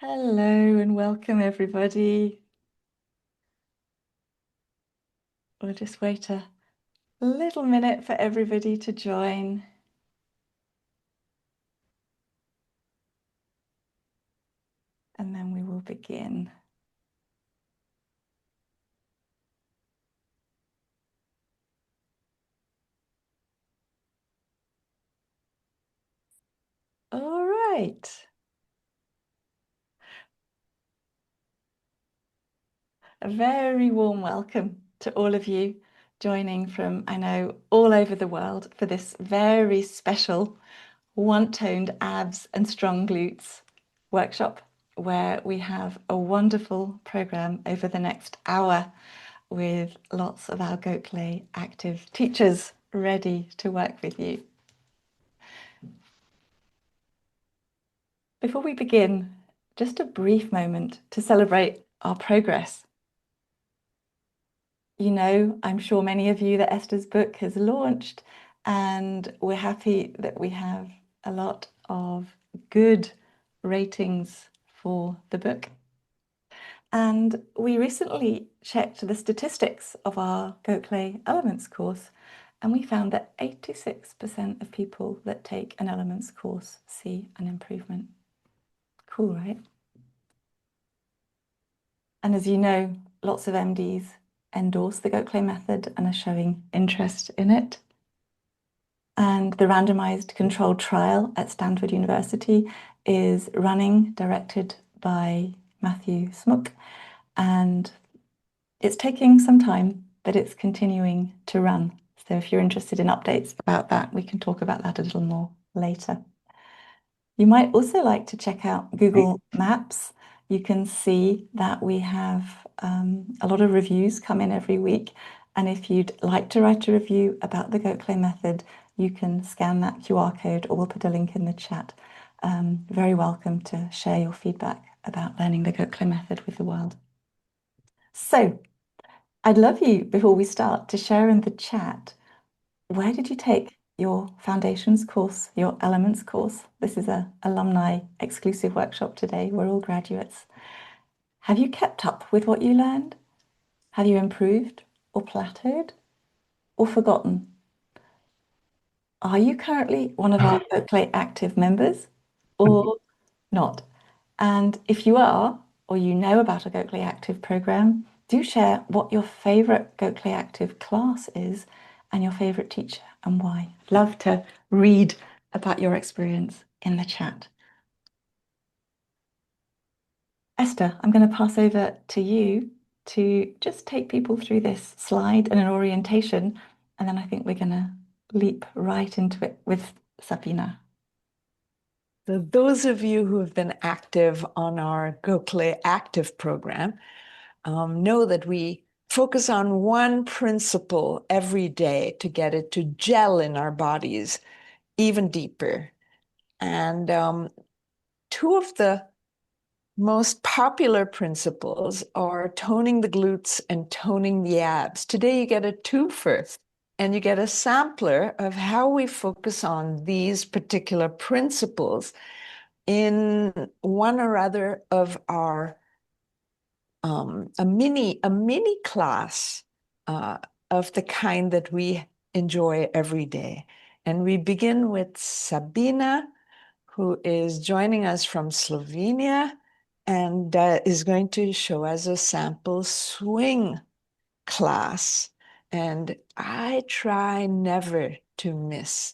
Hello and welcome, everybody. We'll just wait a little minute for everybody to join. And then we will begin. All right. A very warm welcome to all of you joining from, I know, all over the world for this very special one-toned abs and strong glutes workshop, where we have a wonderful program over the next hour with lots of our Gokhale active teachers ready to work with you. Before we begin, just a brief moment to celebrate our progress. You know, I'm sure many of you that Esther's book has launched, and we're happy that we have a lot of good ratings for the book. And we recently checked the statistics of our Gokhale Elements course, and we found that 86% of people that take an Elements course see an improvement. Cool, right? And as you know, lots of MDs endorse the Gokhale method and are showing interest in it. And the randomized controlled trial at Stanford University is running, directed by Matthew Smook, and it's taking some time, but it's continuing to run. So if you're interested in updates about that, we can talk about that a little more later. You might also like to check out Google Maps. You can see that we have a lot of reviews come in every week. And if you'd like to write a review about the Gokhale method, you can scan that QR code, or we'll put a link in the chat. Very welcome to share your feedback about learning the Gokhale method with the world. So I'd love you, before we start, to share in the chat, where did you take your foundations course, your elements course? This is an alumni exclusive workshop today. We're all graduates. Have you kept up with what you learned? Have you improved or plateaued or forgotten? Are you currently one of our Gokhale active members or not? And if you are, or you know about a Gokhale active program, do share what your favorite Gokhale active class is and your favorite teacher and why. Love to read about your experience in the chat. Esther, I'm going to pass over to you to just take people through this slide and an orientation, and then I think we're going to leap right into it with Sabina. So those of you who have been active on our Gokhale Active program know that we focus on one principle every day to get it to gel in our bodies even deeper. And two of the most popular principles are toning the glutes and toning the abs. Today you get a twofer, and you get a sampler of how we focus on these particular principles in one or other of our a mini class of the kind that we enjoy every day. And we begin with Sabina, who is joining us from Slovenia and is going to show us a sample swing class. And I try never to miss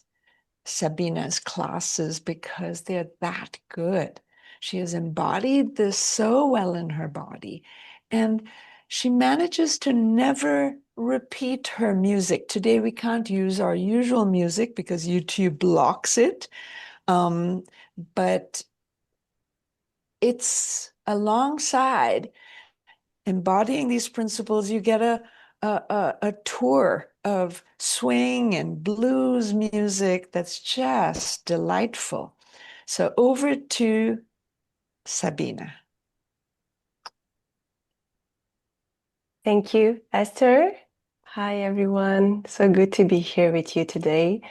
Sabina's classes because they're that good. She has embodied this so well in her body, and she manages to never repeat her music. Today we can't use our usual music because YouTube blocks it, but it's alongside embodying these principles. You get a tour of swing and blues music that's just delightful. So over to Sabina. Thank you, Esther. Hi, everyone. So good to be here with you today.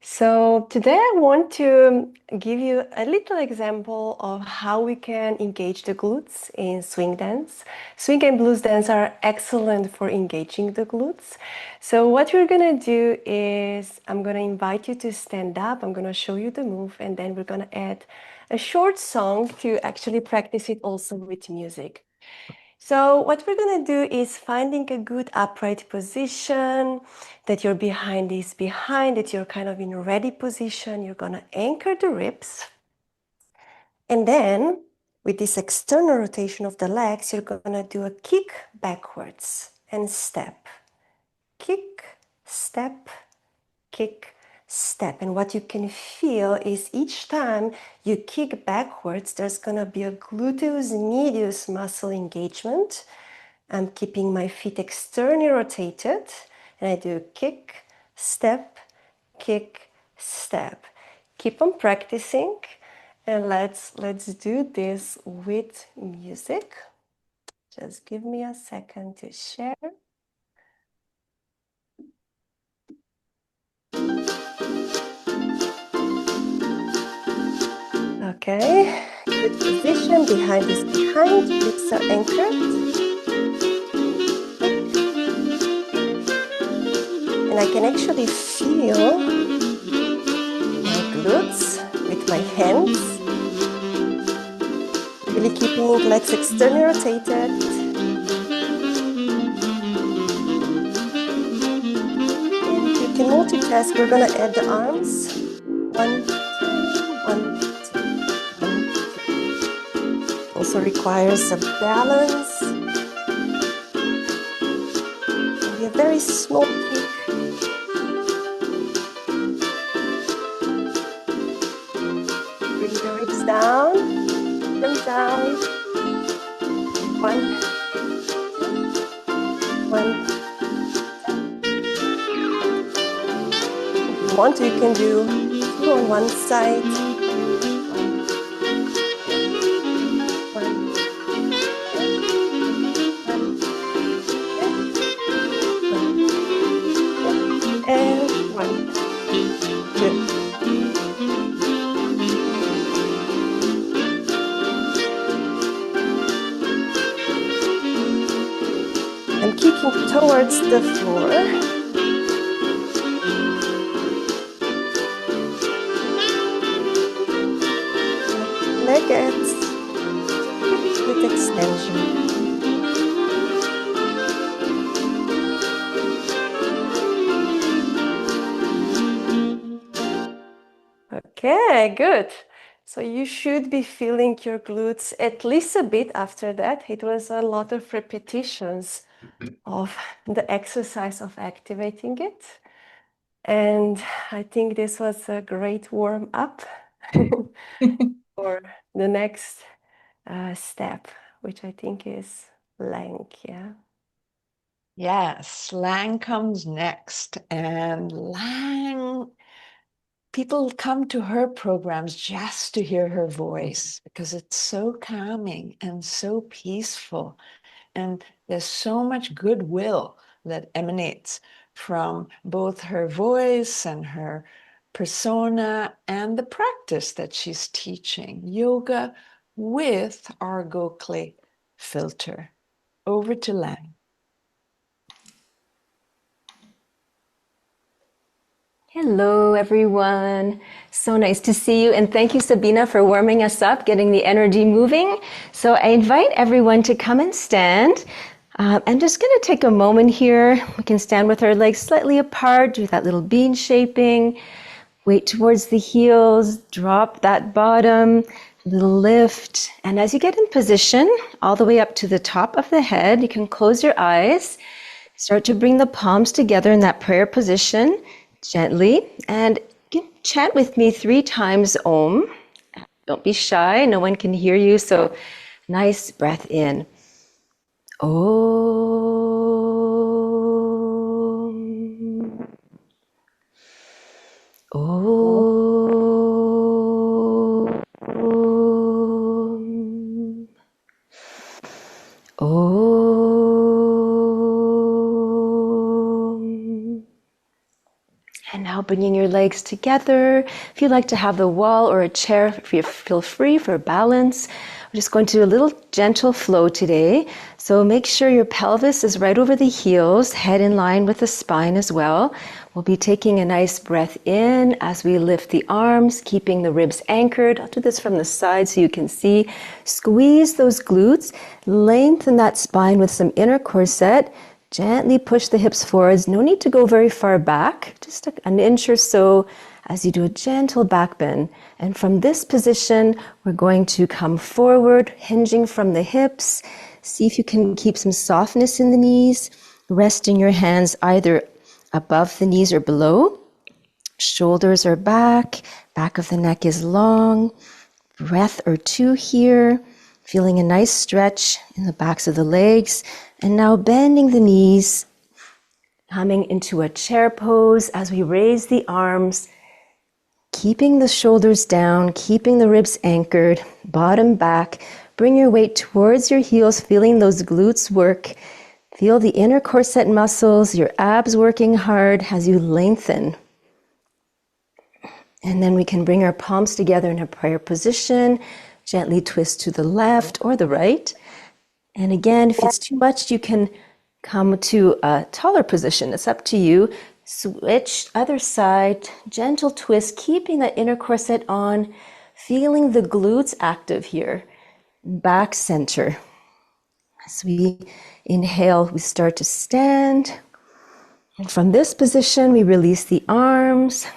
So today I want to give you a little example of how we can engage the glutes in swing dance. Swing and blues dance are excellent for engaging the glutes. So what we're gonna do is I'm gonna invite you to stand up. I'm gonna show you the move, and then we're gonna add a short song to actually practice it also with music. So what we're gonna do is finding a good upright position, that your behind is behind, that you're kind of in a ready position. You're gonna anchor the ribs. And then with this external rotation of the legs, you're gonna do a kick backwards and step. Kick, step, kick, step. And what you can feel is each time you kick backwards, there's gonna be a gluteus medius muscle engagement. I'm keeping my feet externally rotated, and I do kick, step, kick, step. Keep on practicing, and let's do this with music. Just give me a second to share. Okay, good position. Behind is behind, hips are anchored. And I can actually feel my glutes with my hands. Really keeping legs externally rotated. And you can multitask. We're gonna add the arms. 1, 2, 1, 2, 1, 2. Also requires a balance. Maybe a very small kick. Bring the ribs down, them down. 1, 1. If you want to, you can do 2 on one side. 1, 1, and 1, 2. I'm kicking towards the floor. Leggings with extension. Okay, good. So you should be feeling your glutes at least a bit after that. It was a lot of repetitions of the exercise of activating it. And I think this was a great warm up for the next step, which I think is plank, yeah. Yes, Lang comes next. And Lang, people come to her programs just to hear her voice because it's so calming and so peaceful. And there's so much goodwill that emanates from both her voice and her persona and the practice that she's teaching. Yoga with our Gokhale filter. Over to Lang. Hello, everyone. So nice to see you. And thank you, Sabina, for warming us up, getting the energy moving. So I invite everyone to come and stand. I'm just going to take a moment here. We can stand with our legs slightly apart, do that little bean shaping. Weight towards the heels, drop that bottom, little lift. And as you get in position, all the way up to the top of the head, you can close your eyes. Start to bring the palms together in that prayer position gently, and you can chant with me 3 times Om. Don't be shy, no one can hear you, so nice breath in. Om. Om. Om. And now bringing your legs together. If you'd like to have the wall or a chair, feel free for balance. We're just going to do a little gentle flow today. So make sure your pelvis is right over the heels, head in line with the spine as well. We'll be taking a nice breath in as we lift the arms, keeping the ribs anchored. I'll do this from the side so you can see. Squeeze those glutes, lengthen that spine with some inner corset. Gently push the hips forwards. No need to go very far back, just an inch or so as you do a gentle back bend. And from this position, we're going to come forward, hinging from the hips. See if you can keep some softness in the knees, resting your hands either above the knees or below. Shoulders are back, back of the neck is long. Breath or two here. Feeling a nice stretch in the backs of the legs. And now bending the knees, coming into a chair pose as we raise the arms, keeping the shoulders down, keeping the ribs anchored, bottom back. Bring your weight towards your heels, feeling those glutes work. Feel the inner corset muscles, your abs working hard as you lengthen. And then we can bring our palms together in a prayer position. Gently twist to the left or the right. And again, if it's too much, you can come to a taller position. It's up to you. Switch, other side, gentle twist, keeping that inner corset on, feeling the glutes active here. Back center. As we inhale, we start to stand. And from this position, we release the arms.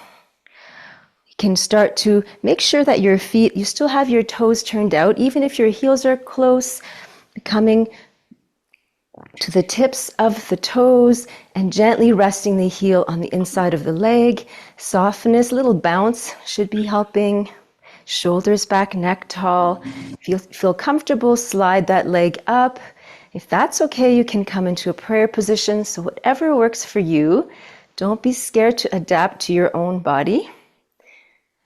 You can start to make sure that your feet, you still have your toes turned out, even if your heels are close. Coming to the tips of the toes and gently resting the heel on the inside of the leg. Softness, little bounce should be helping. Shoulders back, neck tall. If you feel comfortable, slide that leg up. If that's okay, you can come into a prayer position. So whatever works for you, don't be scared to adapt to your own body.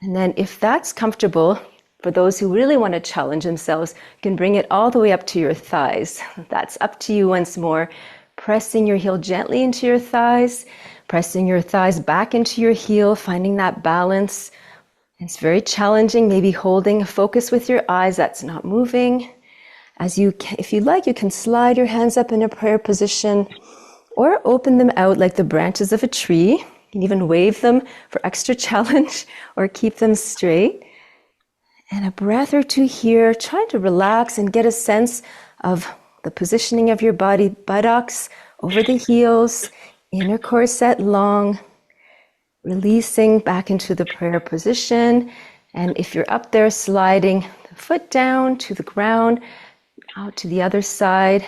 And then if that's comfortable, for those who really want to challenge themselves, you can bring it all the way up to your thighs. That's up to you once more. Pressing your heel gently into your thighs, pressing your thighs back into your heel, finding that balance. It's very challenging, maybe holding a focus with your eyes that's not moving. If you like, you can slide your hands up in a prayer position or open them out like the branches of a tree. You can even wave them for extra challenge or keep them straight. And a breath or two here, trying to relax and get a sense of the positioning of your body, buttocks over the heels, inner corset long, releasing back into the prayer position. And if you're up there, sliding the foot down to the ground, out to the other side,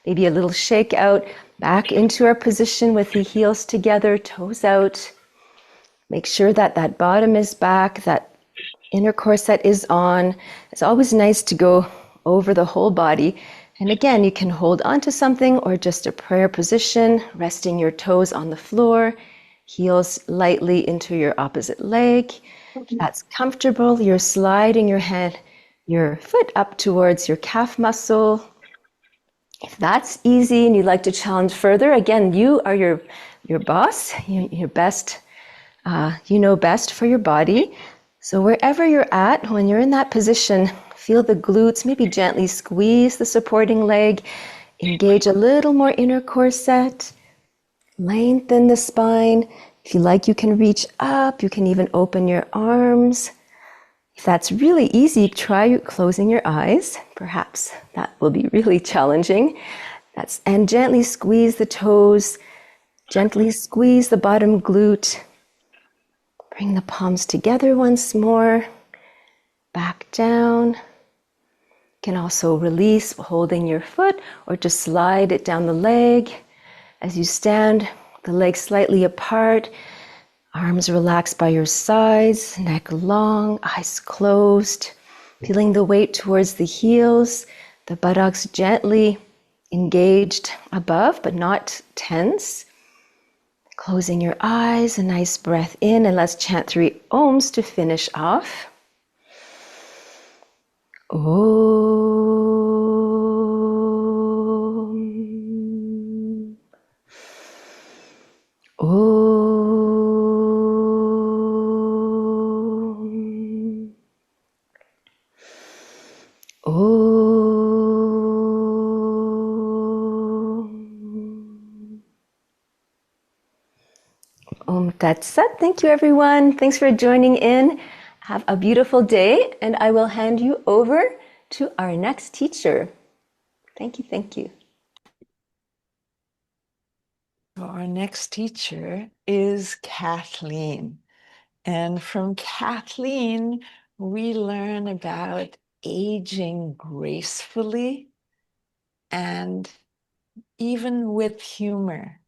maybe a little shake out, back into our position with the heels together, toes out. Make sure that that bottom is back, that inner corset is on. It's always nice to go over the whole body. And again, you can hold onto something or just a prayer position, resting your toes on the floor, heels lightly into your opposite leg. If that's comfortable, you're sliding your foot up towards your calf muscle. If that's easy and you'd like to challenge further, again, you are your boss, your best, you know best for your body. So wherever you're at, when you're in that position, feel the glutes, maybe gently squeeze the supporting leg, engage a little more inner corset, lengthen the spine. If you like, you can reach up, you can even open your arms. If that's really easy, try closing your eyes. Perhaps that will be really challenging. And gently squeeze the toes, gently squeeze the bottom glute. Bring the palms together once more, back down. You can also release holding your foot or just slide it down the leg. As you stand, the legs slightly apart, arms relaxed by your sides, neck long, eyes closed, feeling the weight towards the heels, the buttocks gently engaged above but not tense. Closing your eyes, a nice breath in, and let's chant 3 ohms to finish off. Om. Om. That's it. Thank you, everyone. Thanks for joining in. Have a beautiful day, and I will hand you over to our next teacher. Thank you. Thank you. So our next teacher is Kathleen. And from Kathleen, we learn about aging gracefully and even with humor.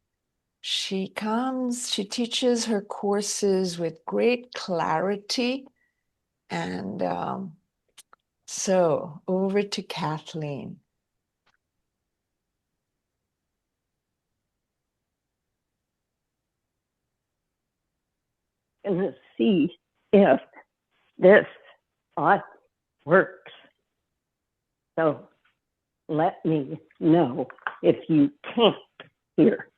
She teaches her courses with great clarity. And so over to Kathleen. And to see if this thought works. So let me know if you can't hear.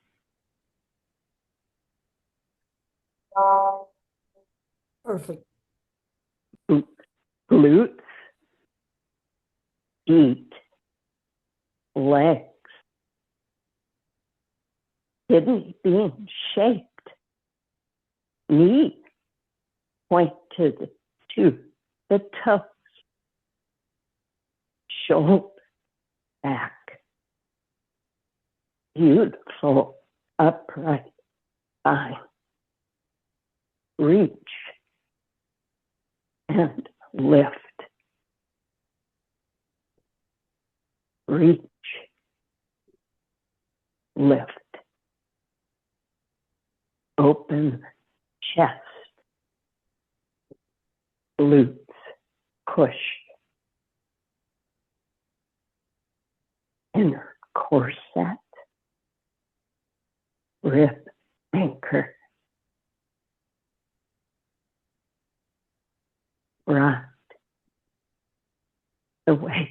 Perfect. Glutes, feet, legs, kidney being shaped, knee pointed to the toes, shoulder back, beautiful upright spine, reach and lift, reach, lift, open chest, glutes, push, inner corset, rib anchor, rock the way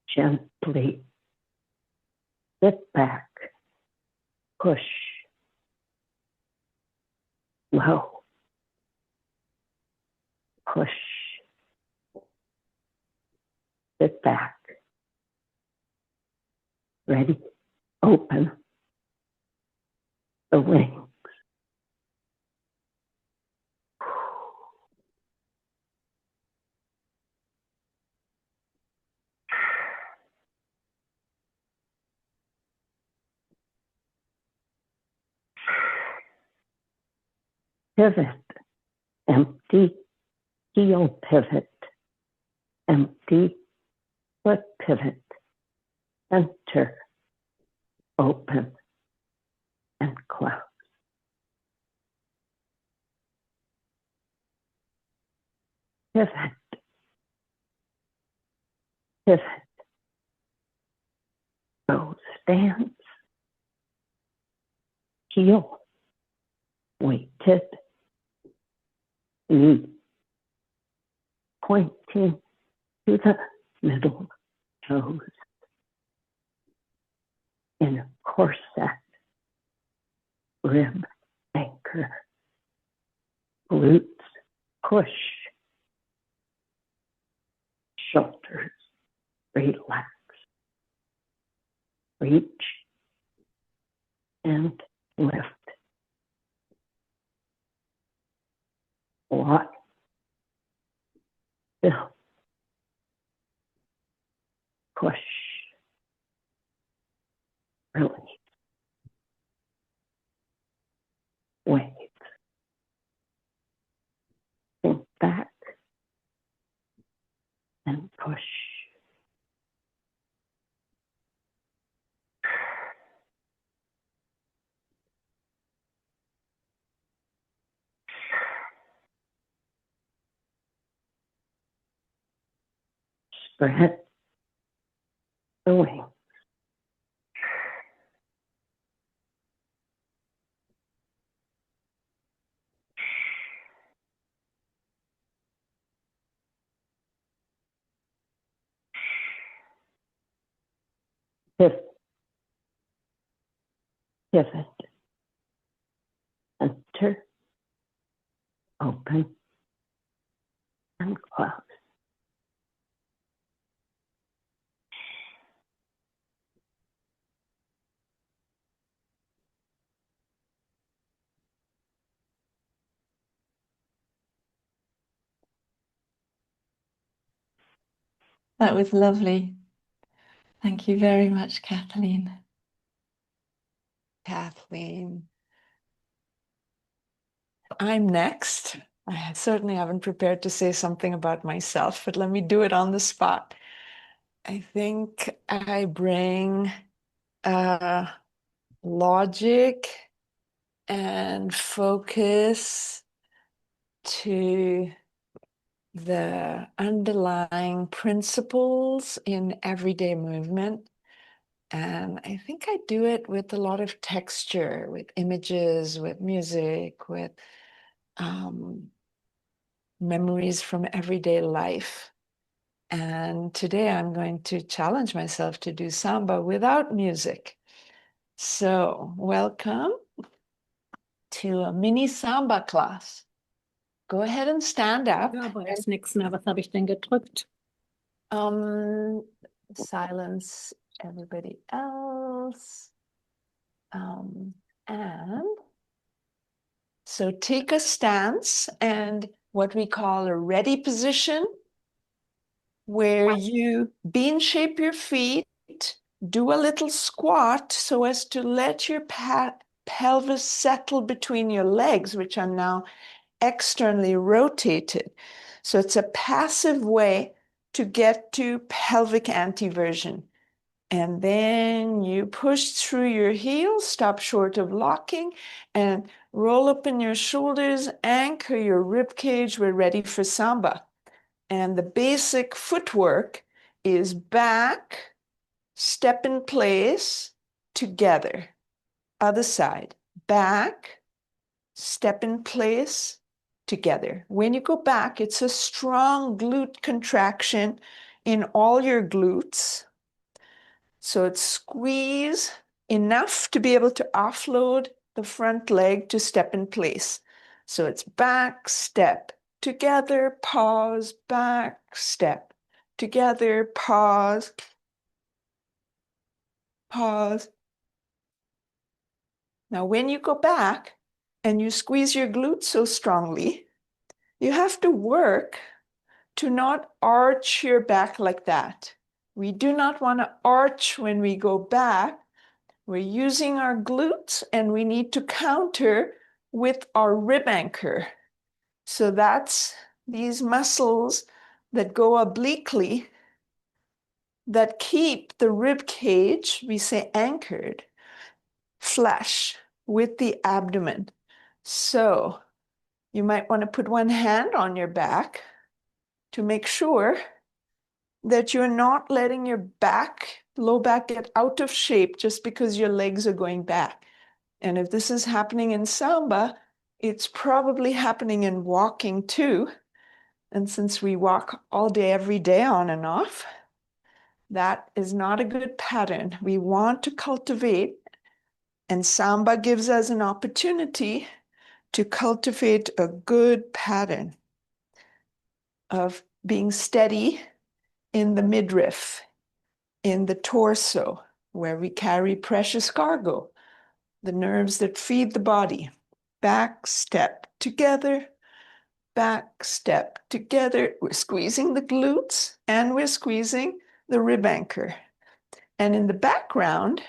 gently, sit back, push, low, push, sit back, ready, open the wings. Pivot, empty, heel pivot, empty, foot pivot, center, open, and close. Pivot, pivot, go stance, heel, weighted, knee, pointing to the middle toes, in a corset, rib anchor, glutes, push, shoulders, relax, reach, and lift. Lock, fill, push, release, wave, think back, and push. Spread the wings. Pivot, pivot, enter, open, and close. That was lovely. Thank you very much, Kathleen. Kathleen. I'm next. I certainly haven't prepared to say something about myself, but let me do it on the spot. I think I bring logic and focus to the underlying principles in everyday movement. And I think I do it with a lot of texture, with images, with music, with memories from everyday life. And today I'm going to challenge myself to do samba without music. So welcome to a mini samba class. Go ahead and stand up. Ja, aber jetzt nichts mehr. Was habe ich denn gedrückt? Silence everybody else. And so take a stance and what we call a ready position, where you bean shape your feet, do a little squat so as to let your pelvis settle between your legs, which are now externally rotated. So it's a passive way to get to pelvic anteversion. And then you push through your heels, stop short of locking, and roll up in your shoulders, anchor your rib cage. We're ready for samba. And the basic footwork is back, step in place, together. Other side, back, step in place, together. When you go back, it's a strong glute contraction in all your glutes. So it's squeeze enough to be able to offload the front leg to step in place. So it's back, step, together, pause, back, step, together, pause, pause. Now, when you go back and you squeeze your glutes so strongly, you have to work to not arch your back like that. We do not want to arch when we go back. We're using our glutes and we need to counter with our rib anchor. So that's these muscles that go obliquely that keep the rib cage, we say anchored, flush with the abdomen. So you might want to put one hand on your back to make sure that you're not letting your back, low back, get out of shape just because your legs are going back. And if this is happening in samba, it's probably happening in walking too. And since we walk all day, every day on and off, that is not a good pattern. We want to cultivate, and samba gives us an opportunity to cultivate a good pattern of being steady in the midriff, in the torso, where we carry precious cargo, the nerves that feed the body. Back, step, together, back, step, together. We're squeezing the glutes and we're squeezing the rib anchor. And in the background,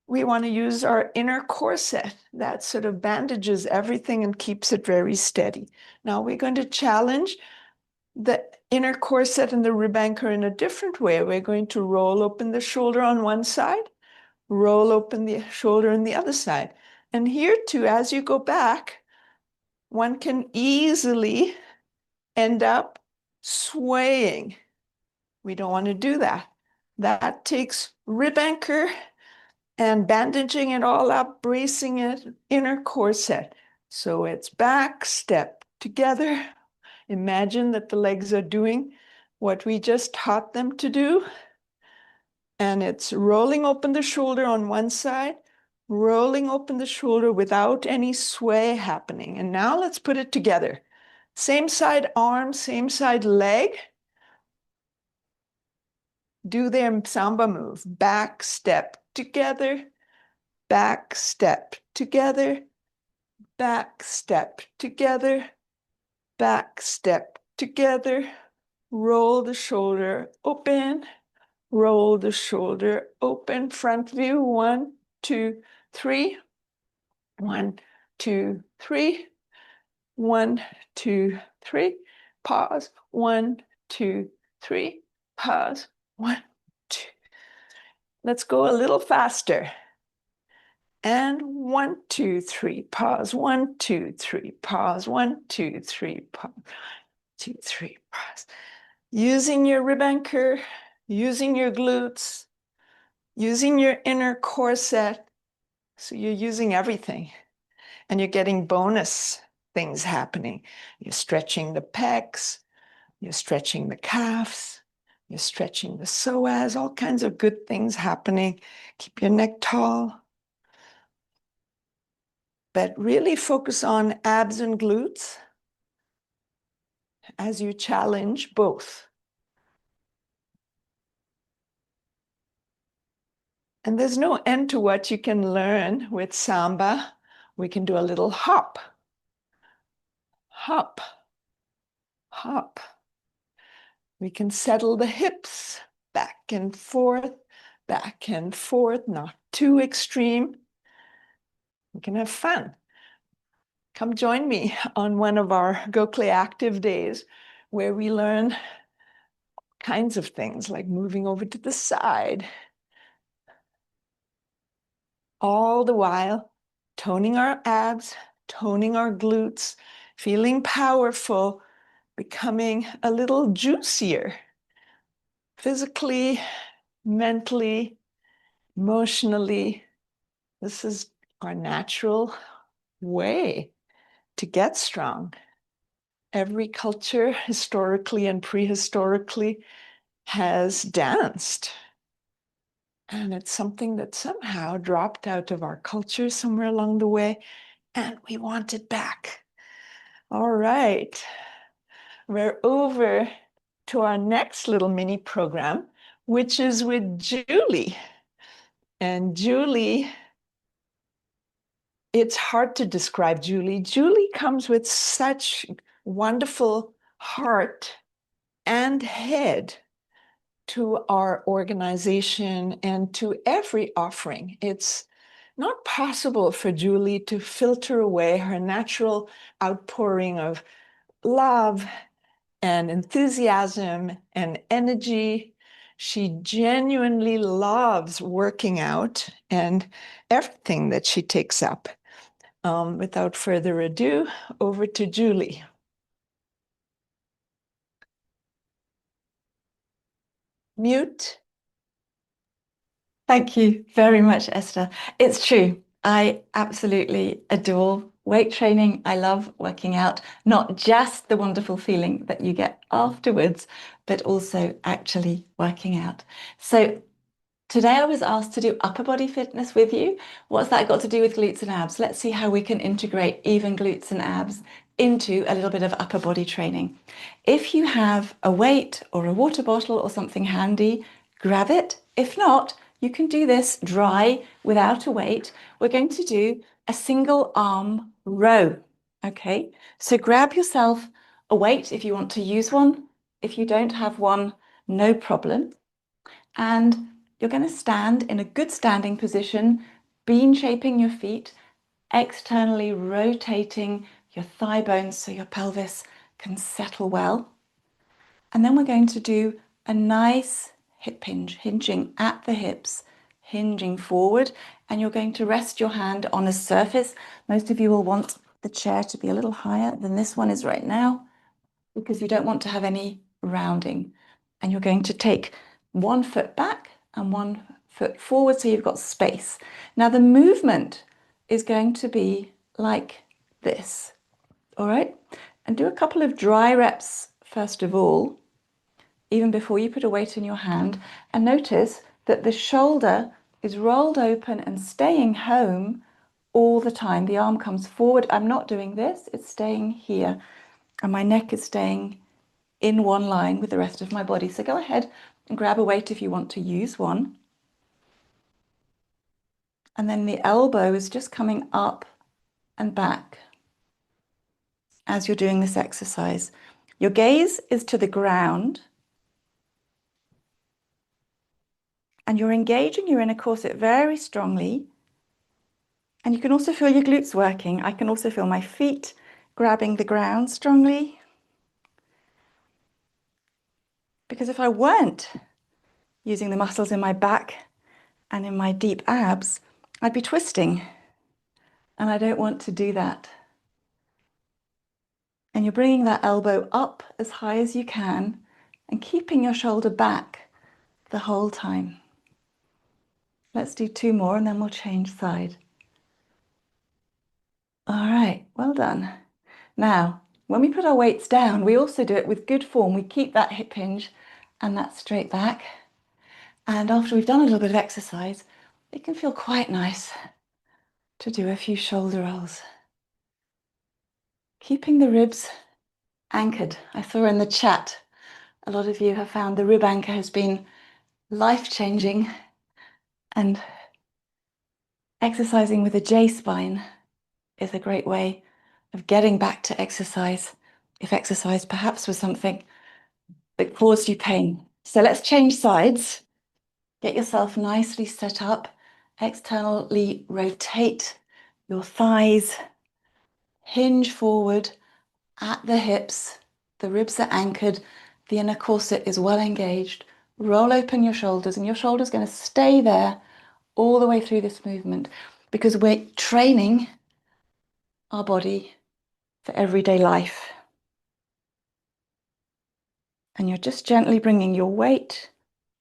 we want to use our inner corset that sort of bandages everything and keeps it very steady. Now we're going to challenge the inner corset and the rib anchor in a different way. We're going to roll open the shoulder on one side, roll open the shoulder on the other side. And here too, as you go back, one can easily end up swaying. We don't want to do that. That takes rib anchor and bandaging it all up, bracing it, inner corset. So it's back, step, together. Imagine that the legs are doing what we just taught them to do. And it's rolling open the shoulder on one side, rolling open the shoulder without any sway happening. And now let's put it together. Same side arm, same side leg. Do their samba move. Back, step, together, back, step, together, back, step, together, back, step, together, roll the shoulder open, roll the shoulder open, front view, 1, 2, 3, 1, 2, 3, 1, 2, 3, pause, 1, 2, 3, pause, 1, 2. Let's go a little faster. And 1, 2, 3, pause, 1, 2, 3, pause, 1, 2, 3, pause, 2, 3, pause. Using your rib anchor, using your glutes, using your inner core set. So you're using everything and you're getting bonus things happening. You're stretching the pecs, you're stretching the calves, you're stretching the psoas, all kinds of good things happening. Keep your neck tall. But really focus on abs and glutes as you challenge both. And there's no end to what you can learn with Samba. We can do a little hop, hop, hop. We can settle the hips back and forth, not too extreme. We can have fun. Come join me on one of our Gokhale active days where we learn kinds of things like moving over to the side. All the while toning our abs, toning our glutes, feeling powerful, becoming a little juicier physically, mentally, emotionally. This is our natural way to get strong. Every culture, historically and prehistorically, has danced. And it's something that somehow dropped out of our culture somewhere along the way, and we want it back. All right. We're over to our next little mini program, which is with Julie. And Julie, it's hard to describe Julie. Julie comes with such wonderful heart and head to our organization and to every offering. It's not possible for Julie to filter away her natural outpouring of love and enthusiasm and energy. She genuinely loves working out and everything that she takes up. Without further ado, over to Julie. Mute. Thank you very much, Esther. It's true. I absolutely adore weight training. I love working out, not just the wonderful feeling that you get afterwards, but also actually working out. So today I was asked to do upper body fitness with you. What's that got to do with glutes and abs? Let's see how we can integrate even glutes and abs into a little bit of upper body training. If you have a weight or a water bottle or something handy, grab it. If not, you can do this dry without a weight. We're going to do a single arm row. Okay, so grab yourself a weight if you want to use one. If you don't have one, no problem. And you're going to stand in a good standing position, bean shaping your feet, externally rotating your thigh bones so your pelvis can settle well. And then we're going to do a nice hip hinge, hinging at the hips, hinging forward, and you're going to rest your hand on a surface. Most of you will want the chair to be a little higher than this one is right now, because you don't want to have any rounding. And you're going to take 1 foot back and 1 foot forward so you've got space. Now the movement is going to be like this, all right? And do a couple of dry reps first of all, even before you put a weight in your hand, and notice that the shoulder is rolled open and staying home all the time. The arm comes forward. I'm not doing this, it's staying here. And my neck is staying in one line with the rest of my body. So go ahead and grab a weight if you want to use one. And then the elbow is just coming up and back as you're doing this exercise. Your gaze is to the ground, and you're engaging your inner corset very strongly. And you can also feel your glutes working. I can also feel my feet grabbing the ground strongly. Because if I weren't using the muscles in my back and in my deep abs, I'd be twisting. And I don't want to do that. And you're bringing that elbow up as high as you can and keeping your shoulder back the whole time. Let's do 2 more and then we'll change side. All right, well done. Now, when we put our weights down, we also do it with good form. We keep that hip hinge and that straight back. And after we've done a little bit of exercise, it can feel quite nice to do a few shoulder rolls. Keeping the ribs anchored. I saw in the chat, a lot of you have found the rib anchor has been life-changing, and exercising with a J-spine is a great way of getting back to exercise, if exercise perhaps was something that caused you pain. So let's change sides. Get yourself nicely set up. Externally rotate your thighs. Hinge forward at the hips. The ribs are anchored. The inner corset is well engaged. Roll open your shoulders, and your shoulders are going to stay there all the way through this movement, because we're training our body for everyday life. And you're just gently bringing your weight,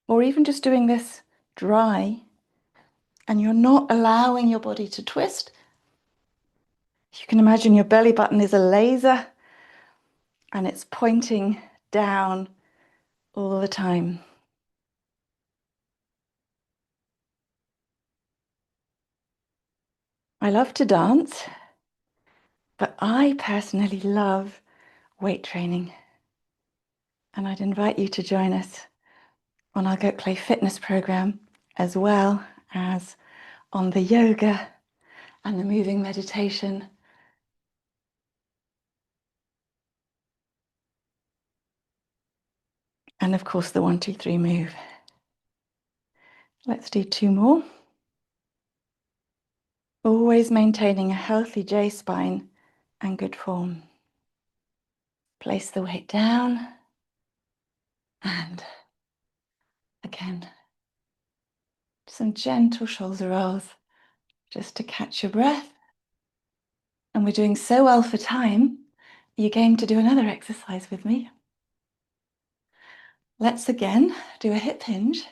or even just doing this dry, and you're not allowing your body to twist. You can imagine your belly button is a laser and it's pointing down all the time. I love to dance, but I personally love weight training. And I'd invite you to join us on our Gokhale fitness program, as well as on the yoga and the moving meditation. And of course, the 1, 2, 3 move. Let's do 2 more. Always maintaining a healthy J-spine and good form. Place the weight down. And again, some gentle shoulder rolls just to catch your breath. And we're doing so well for time, you game to do another exercise with me. Let's again do a hip hinge.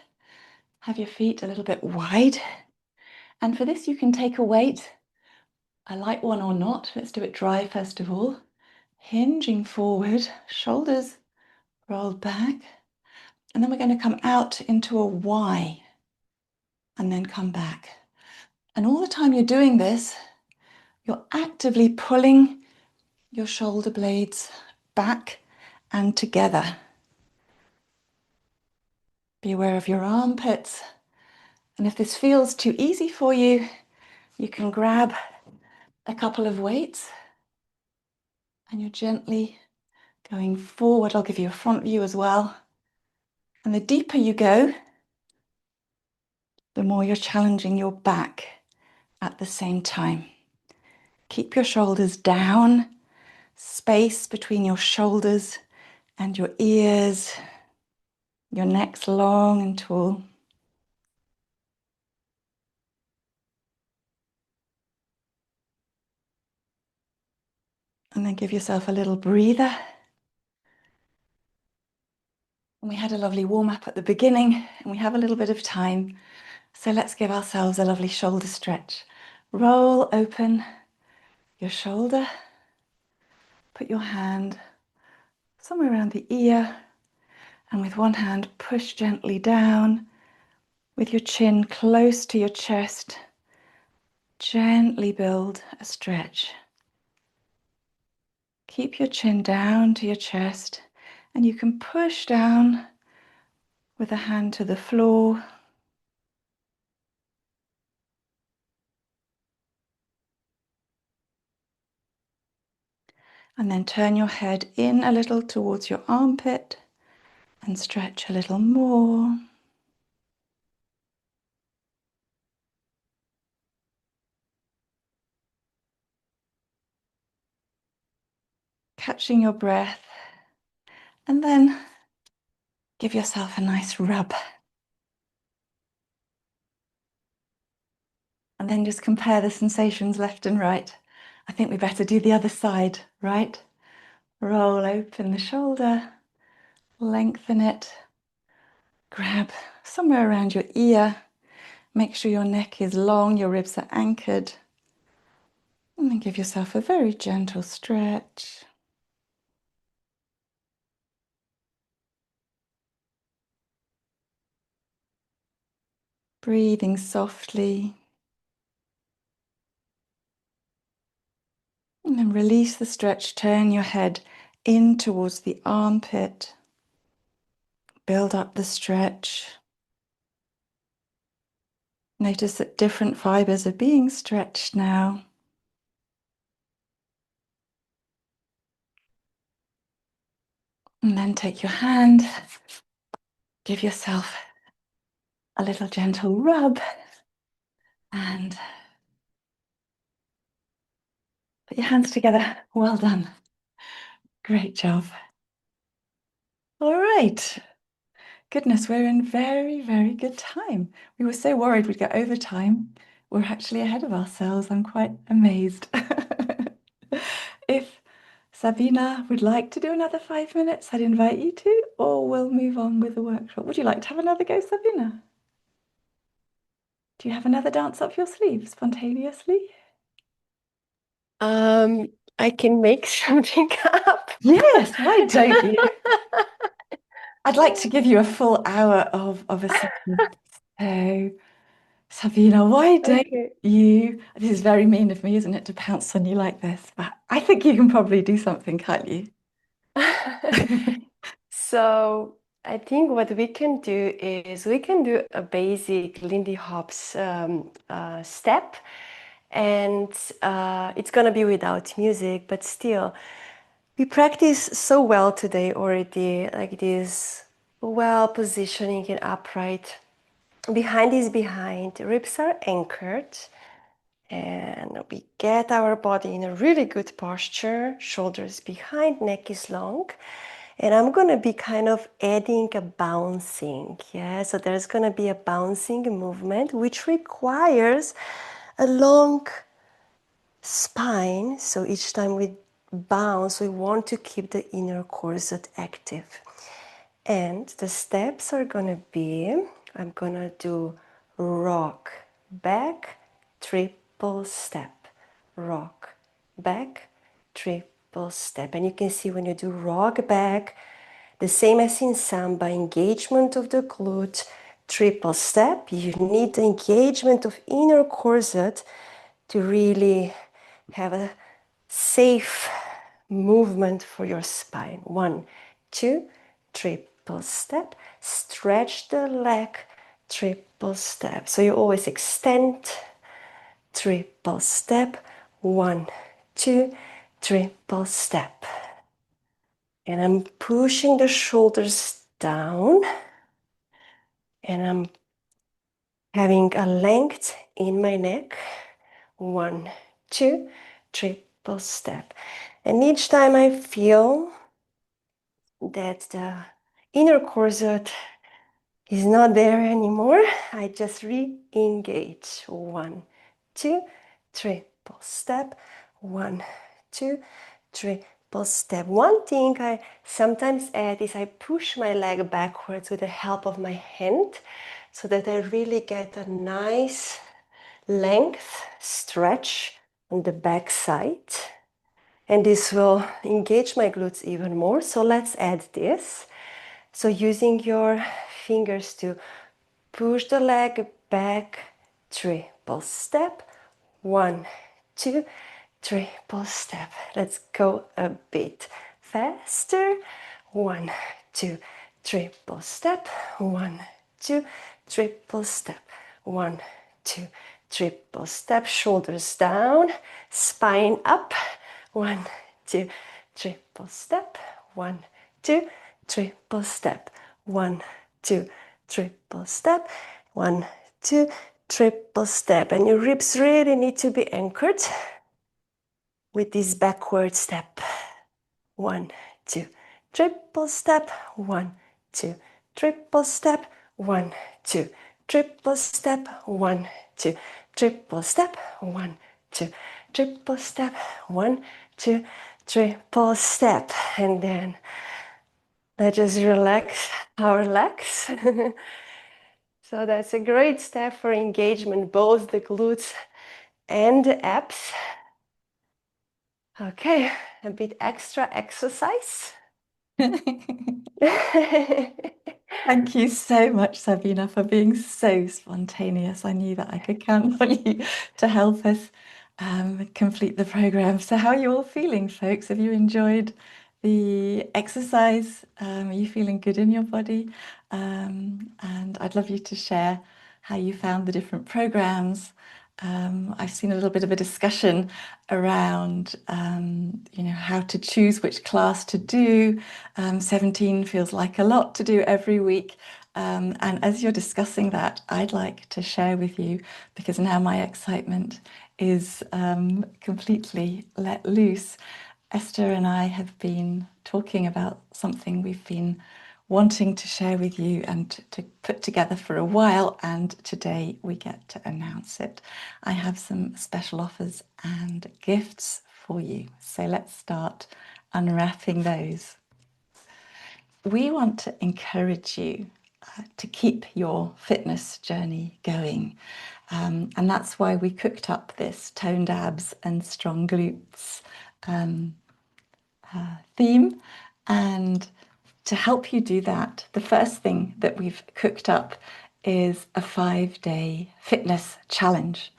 Have your feet a little bit wide. And for this, you can take a weight, a light one or not. Let's do it dry first of all. Hinging forward, shoulders rolled back. And then we're going to come out into a Y and then come back. And all the time you're doing this, you're actively pulling your shoulder blades back and together. Be aware of your armpits. And if this feels too easy for you, you can grab a couple of weights and you're gently going forward. I'll give you a front view as well. And the deeper you go, the more you're challenging your back at the same time. Keep your shoulders down, space between your shoulders and your ears. Your neck's long and tall. And then give yourself a little breather. And we had a lovely warm up at the beginning, and we have a little bit of time. So let's give ourselves a lovely shoulder stretch. Roll open your shoulder. Put your hand somewhere around the ear. And with one hand, push gently down. With your chin close to your chest, gently build a stretch. Keep your chin down to your chest, and you can push down with a hand to the floor. And then turn your head in a little towards your armpit and stretch a little more. Catching your breath, and then give yourself a nice rub. And then just compare the sensations left and right. I think we better do the other side, right? Roll open the shoulder, lengthen it, grab somewhere around your ear. Make sure your neck is long, your ribs are anchored. And then give yourself a very gentle stretch. Breathing softly. And then release the stretch, turn your head in towards the armpit. Build up the stretch. Notice that different fibers are being stretched now. And then take your hand, give yourself a little gentle rub, and put your hands together. Well done. Great job. All right. Goodness, we're in very, very good time. We were so worried we'd get over time. We're actually ahead of ourselves. I'm quite amazed. If Sabina would like to do another 5 minutes, I'd invite you to, or we'll move on with the workshop. Would you like to have another go, Sabina? Do you have another dance up your sleeve spontaneously? I can make something up. Yes, why don't you? I'd like to give you a full hour of a session. So, Sabina, why don't Okay. you? This is very mean of me, isn't it, to pounce on you like this? But I think you can probably do something, can't you? So I think what we can do is we can do a basic Lindy Hop's step, and it's gonna be without music, but still, we practice so well today already, like this well positioning and upright. Behind is behind, ribs are anchored, and we get our body in a really good posture, shoulders behind, neck is long. And I'm gonna be kind of adding a bouncing, yeah? So there's gonna be a bouncing movement which requires a long spine. So each time we bounce, we want to keep the inner corset active. And the steps are gonna be, I'm gonna do rock, back, triple step, rock, back, triple step. And you can see when you do rock back, the same as in samba, engagement of the glute, triple step. You need the engagement of inner corset to really have a safe movement for your spine. 1, 2, triple step. Stretch the leg, triple step. So you always extend, triple step. 1, 2, triple step. And I'm pushing the shoulders down, and I'm having a length in my neck. 1, 2, triple step. And each time I feel that the inner corset is not there anymore, I just re-engage. 1, 2, triple step. 1, 2, triple step. One thing I sometimes add is I push my leg backwards with the help of my hand so that I really get a nice length stretch on the back side. And this will engage my glutes even more. So let's add this. So using your fingers to push the leg back, triple step. 1, 2, triple step. Let's go a bit faster. 1, 2, triple step. 1, 2, triple step. 1, 2, triple step. Shoulders down, spine up. 1, 2, triple step. 1, 2, triple step. 1, 2, triple step. 1, 2, triple step. And your ribs really need to be anchored with this backward step. 1, 2, triple step. 1, 2, triple step. 1, 2, triple step. 1, 2, triple step. 1, 2, triple step. 1, 2, triple step. And then let's just relax our legs. So that's a great step for engagement, both the glutes and the abs. Okay, a bit extra exercise. Thank you so much, Sabina, for being so spontaneous. I knew that I could count on you to help us complete the program. So, how are you all feeling, folks? Have you enjoyed the exercise? Are you feeling good in your body? And I'd love you to share how you found the different programs. I've seen a little bit of a discussion around, how to choose which class to do. 17 feels like a lot to do every week. And as you're discussing that, I'd like to share with you, because now my excitement is completely let loose. Esther and I have been talking about something we've been wanting to share with you and to put together for a while, and today we get to announce it. I have some special offers and gifts for you. So let's start unwrapping those. We want to encourage you to keep your fitness journey going. And that's why we cooked up this toned abs and strong glutes theme. And to help you do that, the first thing that we've cooked up is a 5-day fitness challenge.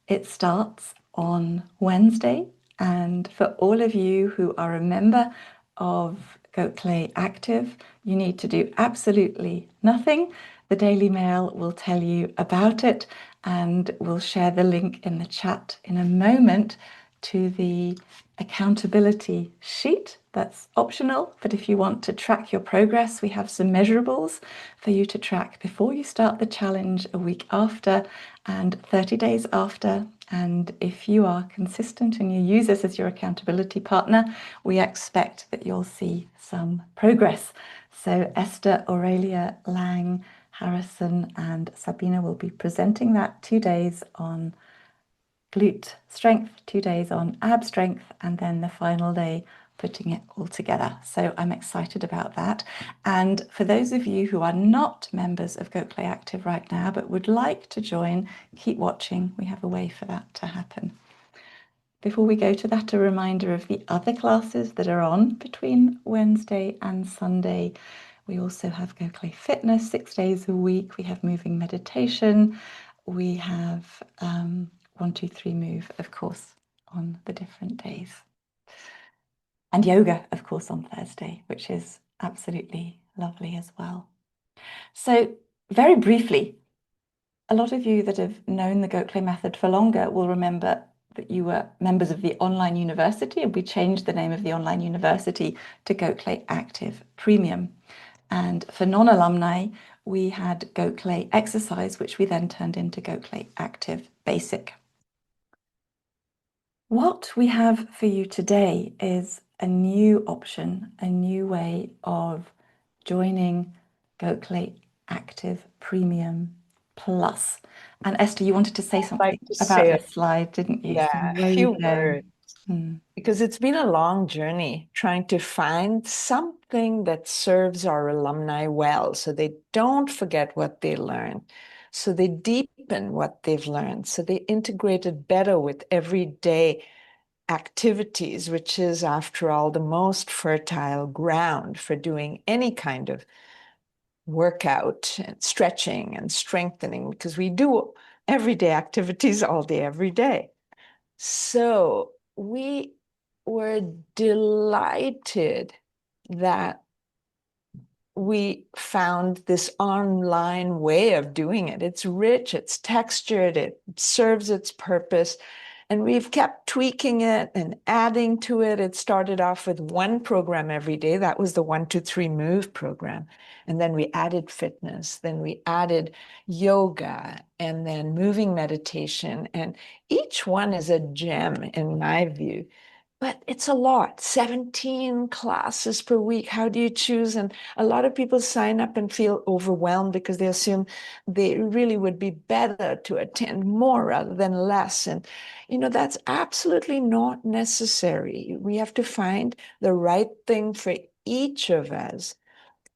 It starts on Wednesday, and for all of you who are a member of Gokhale Active, you need to do absolutely nothing. The Daily Mail will tell you about it, and we'll share the link in the chat in a moment to the accountability sheet. That's optional, but if you want to track your progress, we have some measurables for you to track before you start the challenge, a week after, and 30 days after. And if you are consistent and you use us as your accountability partner, we expect that you'll see some progress. So Esther, Aurelia, Lang, Harrison, and Sabina will be presenting that 2 days on glute strength, 2 days on ab strength, and then the final day putting it all together. So I'm excited about that. And for those of you who are not members of Gokhale Active right now but would like to join, keep watching. We have a way for that to happen. Before we go to that, a reminder of the other classes that are on between Wednesday and Sunday. We also have Gokhale Fitness 6 days a week. We have moving meditation. We have 1, 2, 3 move, of course, on the different days. And yoga, of course, on Thursday, which is absolutely lovely as well. So very briefly, a lot of you that have known the Gokhale method for longer will remember that you were members of the online university, and we changed the name of the online university to Gokhale Active Premium. And for non-alumni, we had Gokhale Exercise, which we then turned into Gokhale Active Basic. What we have for you today is a new option, a new way of joining Gokhale Active Premium Plus. And Esther, you wanted to say something about this slide, didn't you? Yeah, So where a few you go. words. Because it's been a long journey trying to find something that serves our alumni well, so they don't forget what they learned, so they deepen what they've learned, so they integrate it better with everyday activities, which is, after all, the most fertile ground for doing any kind of workout and stretching and strengthening, because we do everyday activities all day, every day. So we were delighted that we found this online way of doing it. It's rich, it's textured, it serves its purpose, And we've kept tweaking it and adding to it. It started off with one program every day. That was the 1, 2, 3 Move program. And then we added fitness. Then we added yoga and then moving meditation. And each one is a gem in my view. But it's a lot, 17 classes per week. How do you choose? And a lot of people sign up and feel overwhelmed because they assume they really would be better to attend more rather than less. And, that's absolutely not necessary. We have to find the right thing for each of us.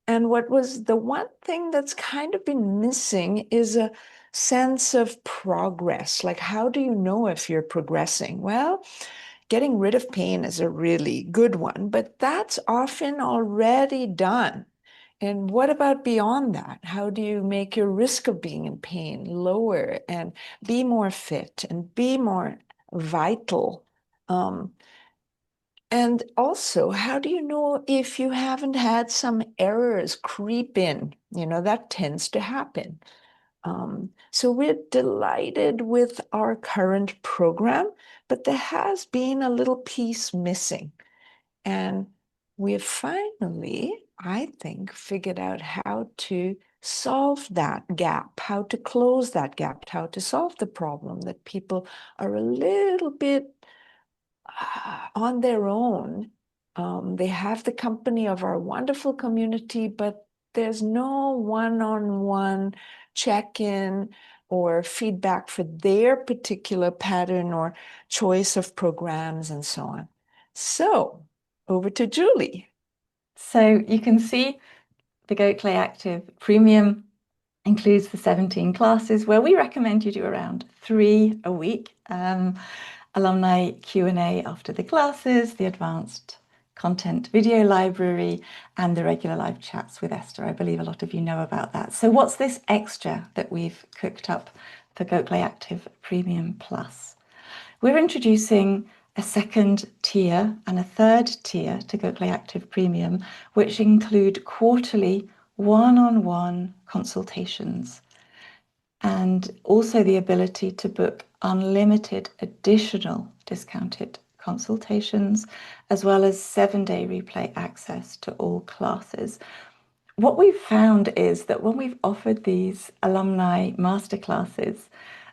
And what was the one thing that's kind of been missing is a sense of progress. Like, how do you know if you're progressing? Well, getting rid of pain is a really good one, but that's often already done. And what about beyond that? How do you make your risk of being in pain lower and be more fit and be more vital? And also, how do you know if you haven't had some errors creep in? That tends to happen. So we're delighted with our current program, but there has been a little piece missing. And we've finally, I think, figured out how to solve that gap, how to close that gap, how to solve the problem that people are a little bit on their own. They have the company of our wonderful community, but there's no one-on-one check-in or feedback for their particular pattern or choice of programs and so on. So over to Julie. So you can see the Gokhale Active Premium includes the 17 classes where we recommend you do around 3 a week. Alumni Q&A after the classes, the advanced content video library, and the regular live chats with Esther. I believe a lot of you know about that. So what's this extra that we've cooked up for Gokhale Active Premium Plus? We're introducing a second tier and a third tier to Gokhale Active Premium, which include quarterly one-on-one consultations, and also the ability to book unlimited additional discounted consultations, as well as 7-day replay access to all classes. What we've found is that when we've offered these alumni masterclasses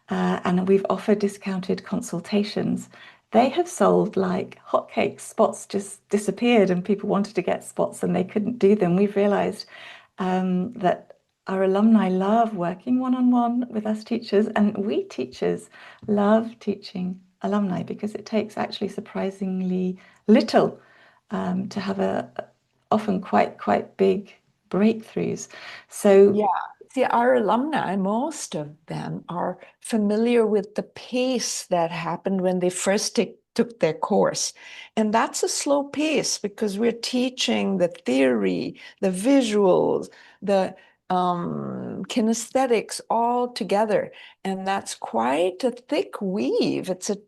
and we've offered discounted consultations, they have sold like hotcakes. Spots just disappeared and people wanted to get spots and they couldn't do them. We've realized that our alumni love working one-on-one with us teachers, and we teachers love teaching alumni because it takes actually surprisingly little to have often quite big breakthroughs. So yeah, see, our alumni, most of them are familiar with the pace that happened when they first took their course. And that's a slow pace because we're teaching the theory, the visuals, the kinesthetics all together. And that's quite a thick weave. It's a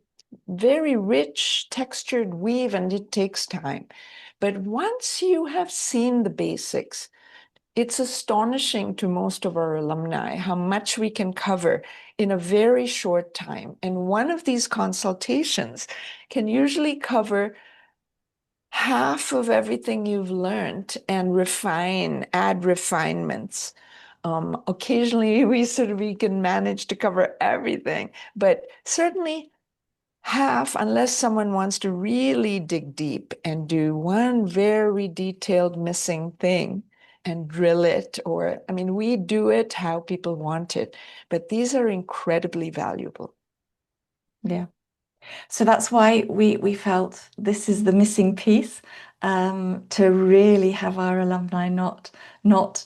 very rich, textured weave, and it takes time. But once you have seen the basics, it's astonishing to most of our alumni how much we can cover in a very short time. And one of these consultations can usually cover half of everything you've learned and add refinements. Occasionally we can manage to cover everything, but certainly half, unless someone wants to really dig deep and do one very detailed missing thing and drill it, or, I mean, we do it how people want it, but these are incredibly valuable. yeah. So that's why we felt this is the missing piece to really have our alumni not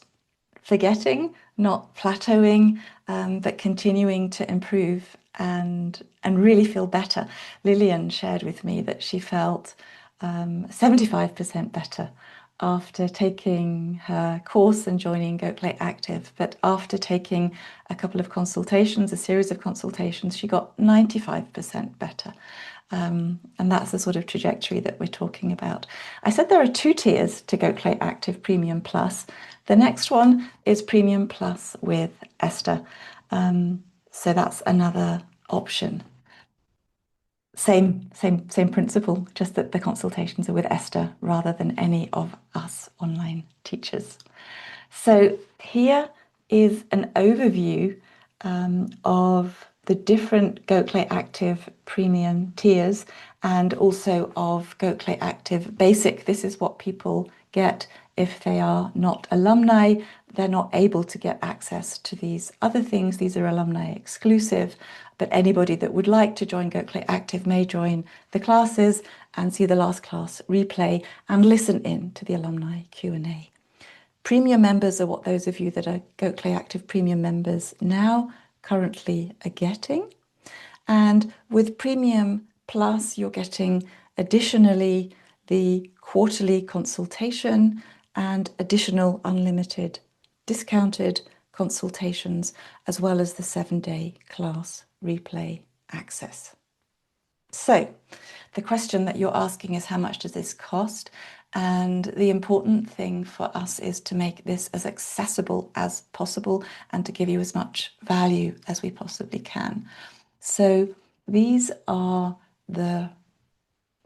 forgetting, not plateauing, but continuing to improve and really feel better. Lillian shared with me that she felt 75% better after taking her course and joining Gokhale Active, but after taking a couple of consultations, a series of consultations, she got 95% better. And that's the sort of trajectory that we're talking about. I said there are 2 tiers to Gokhale Active Premium Plus. The next one is Premium Plus with Esther. So that's another option. same principle, just that the consultations are with Esther rather than any of us online teachers. So here is an overview of the different Gokhale Active premium tiers and also of Gokhale Active Basic. This is what people get if they are not alumni. They're not able to get access to these other things. These are alumni exclusive, but anybody that would like to join Gokhale Active may join the classes and see the last class replay and listen in to the alumni Q&A. Premium members are what those of you that are Gokhale Active Premium members now currently are getting. And with Premium Plus, you're getting additionally the quarterly consultation and additional unlimited discounted consultations, as well as the 7-day class replay access. So the question that you're asking is, how much does this cost? And the important thing for us is to make this as accessible as possible and to give you as much value as we possibly can. So these are the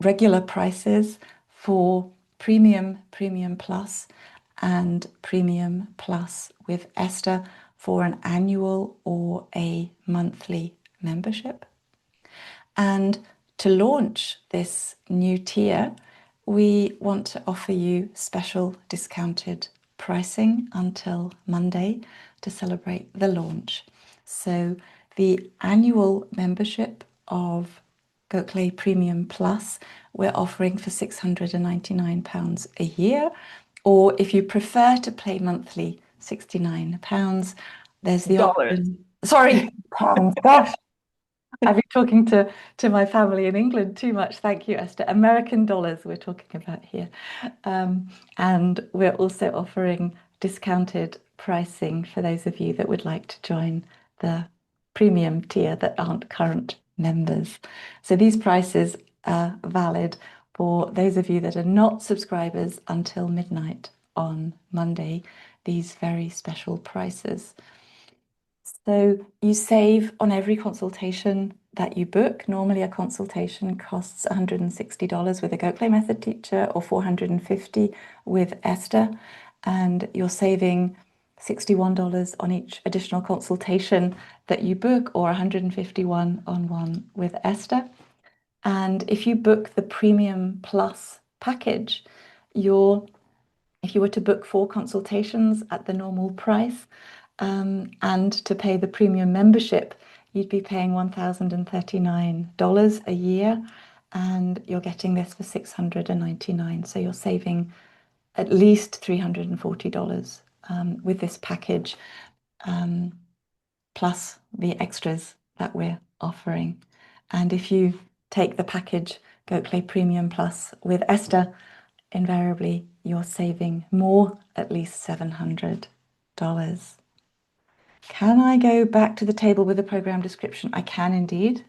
regular prices for Premium, Premium Plus, and Premium Plus with Esther for an annual or a monthly membership. And to launch this new tier, we want to offer you special discounted pricing until Monday to celebrate the launch. So the annual membership of Gokhale Premium Plus, we're offering for £699 a year, or if you prefer to pay monthly, £69. There's the option. Sorry, pounds, gosh. I've been talking to my family in England too much. Thank you, Esther. American dollars we're talking about here. And we're also offering discounted pricing for those of you that would like to join the premium tier that aren't current members. So these prices are valid for those of you that are not subscribers until midnight on Monday, these very special prices. So you save on every consultation that you book. Normally a consultation costs $160 with a Gokhale Method teacher or $450 with Esther, and you're saving $61 on each additional consultation that you book, or $151 on one with Esther. And if you book the Premium Plus package, if you were to book 4 consultations at the normal price, and to pay the premium membership, you'd be paying $1,039 a year, and you're getting this for $699. So you're saving at least $340 with this package, plus the extras that we're offering. And if you take the package Gokhale Premium Plus with Esther, invariably you're saving more, at least $700. Can I go back to the table with the program description? I can indeed.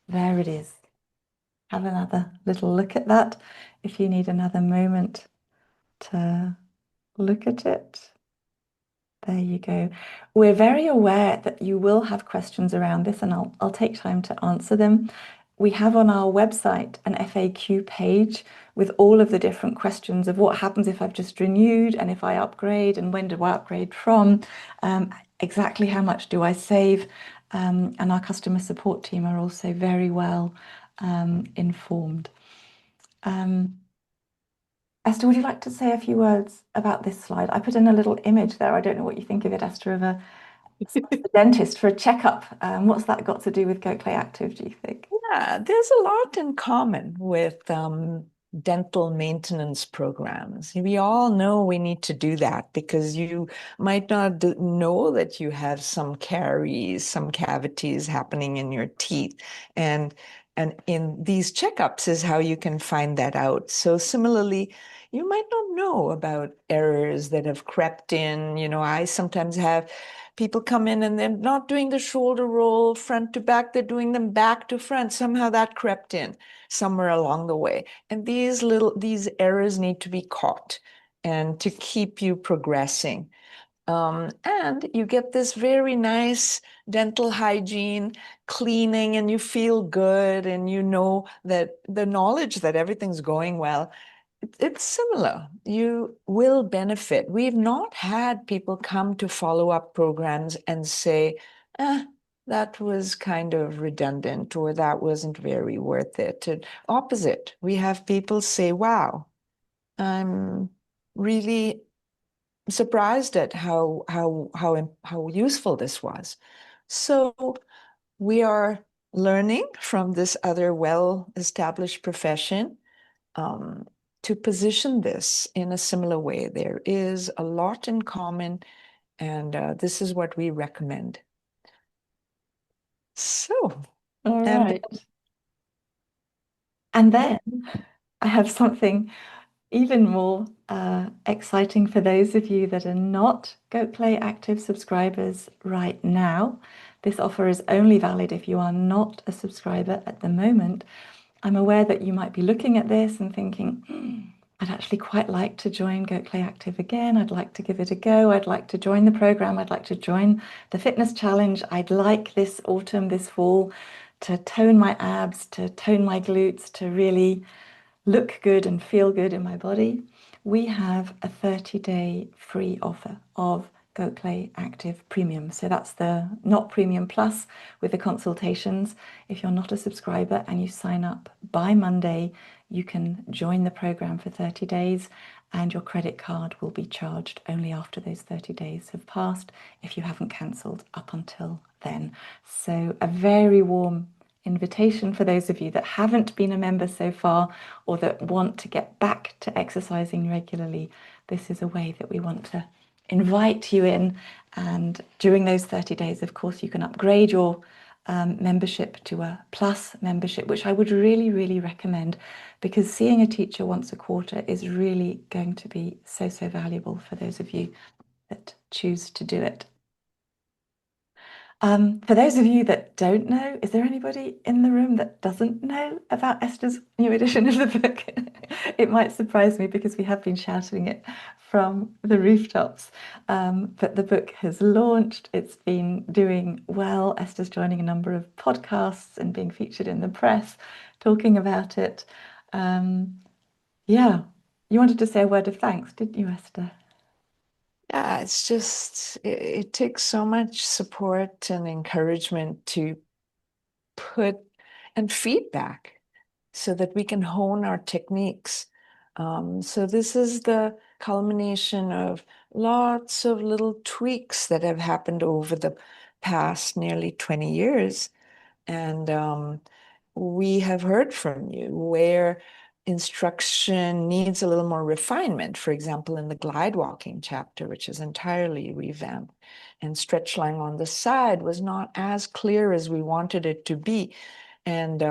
There it is. Have another little look at that if you need another moment to look at it. There you go. We're very aware that you will have questions around this, and I'll take time to answer them. We have on our website an FAQ page with all of the different questions of what happens if I've just renewed, and if I upgrade, and when do I upgrade from, exactly how much do I save, and our customer support team are also very well informed. Esther, would you like to say a few words about this slide? I put in a little image there. I don't know what you think of it, Esther, of a dentist for a checkup. What's that got to do with Gokhale Active, do you think? Yeah, there's a lot in common with dental maintenance programs. We all know we need to do that because you might not know that you have some caries, some cavities happening in your teeth. And in these checkups is how you can find that out. So similarly, you might not know about errors that have crept in. You know, I sometimes have people come in and they're not doing the shoulder roll front to back, they're doing them back to front. Somehow that crept in somewhere along the way. And these errors need to be caught and to keep you progressing. And you get this very nice dental hygiene, cleaning, and you feel good, and you know that the knowledge that everything's going well. It's similar. You will benefit. We've not had people come to follow-up programs and say, that was kind of redundant, or that wasn't very worth it. And opposite, we have people say, wow, I'm really surprised at how useful this was. So we are learning from this other well-established profession to position this in a similar way. There is a lot in common, and this is what we recommend. So, All and right. And then I have something even more exciting for those of you that are not Gokhale active subscribers right now. This offer is only valid if you are not a subscriber at the moment. I'm aware that you might be looking at this and thinking, I'd actually quite like to join Gokhale Active again. I'd like to give it a go. I'd like to join the program. I'd like to join the fitness challenge. I'd like this autumn, this fall, to tone my abs, to tone my glutes, to really look good and feel good in my body. We have a 30-day free offer of Gokhale Active Premium. So that's the not Premium Plus with the consultations. If you're not a subscriber and you sign up by Monday, you can join the program for 30 days and your credit card will be charged only after those 30 days have passed if you haven't cancelled up until then. So a very warm invitation for those of you that haven't been a member so far or that want to get back to exercising regularly. This is a way that we want to invite you in, and during those 30 days, of course, you can upgrade your membership to a plus membership, which I would really recommend, because seeing a teacher once a quarter is really going to be so valuable for those of you that choose to do it. For those of you that don't know, is there anybody in the room that doesn't know about Esther's new edition of the book? It might surprise me because we have been shouting it from the rooftops. But the book has launched, it's been doing well. Esther's joining a number of podcasts and being featured in the press, talking about it. Yeah, you wanted to say a word of thanks, didn't you, Esther? yeah, it's just, it takes so much support and encouragement to put and feedback so that we can hone our techniques. So this is the culmination of lots of little tweaks that have happened over the past nearly 20 years. And we have heard from you where instruction needs a little more refinement. For example, in the glide walking chapter, which is entirely revamped, and stretch lying on the side was not as clear as we wanted it to be. And,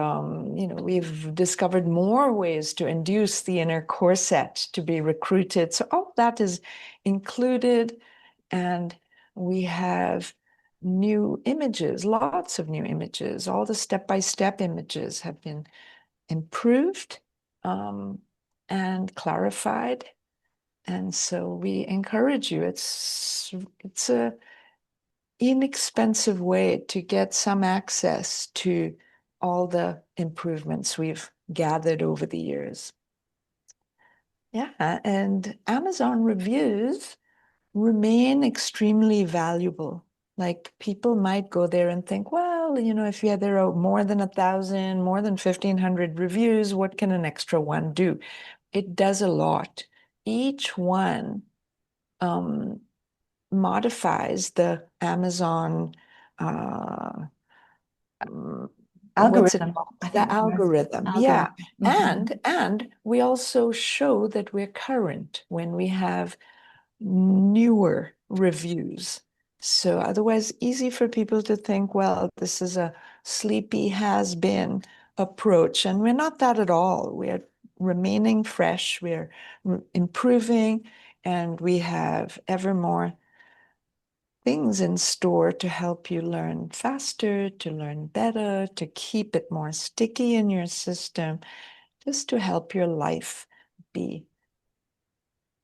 we've discovered more ways to induce the inner corset to be recruited. So all that is included. And we have new images, lots of new images. All the step-by-step images have been improved and clarified. And so we encourage you. It's a inexpensive way to get some access to all the improvements we've gathered over the years. Yeah, and Amazon reviews remain extremely valuable. Like people might go there and think, well, if there are more than 1,000, more than 1,500 reviews, what can an extra one do? It does a lot. Each one modifies the Amazon Algorithm. The algorithm. Yeah. And we also show that we're current when we have newer reviews. So otherwise easy for people to think, well, this is a sleepy has-been approach. And we're not that at all. We're remaining fresh, we're improving, and we have ever more things in store to help you learn faster, to learn better, to keep it more sticky in your system, just to help your life be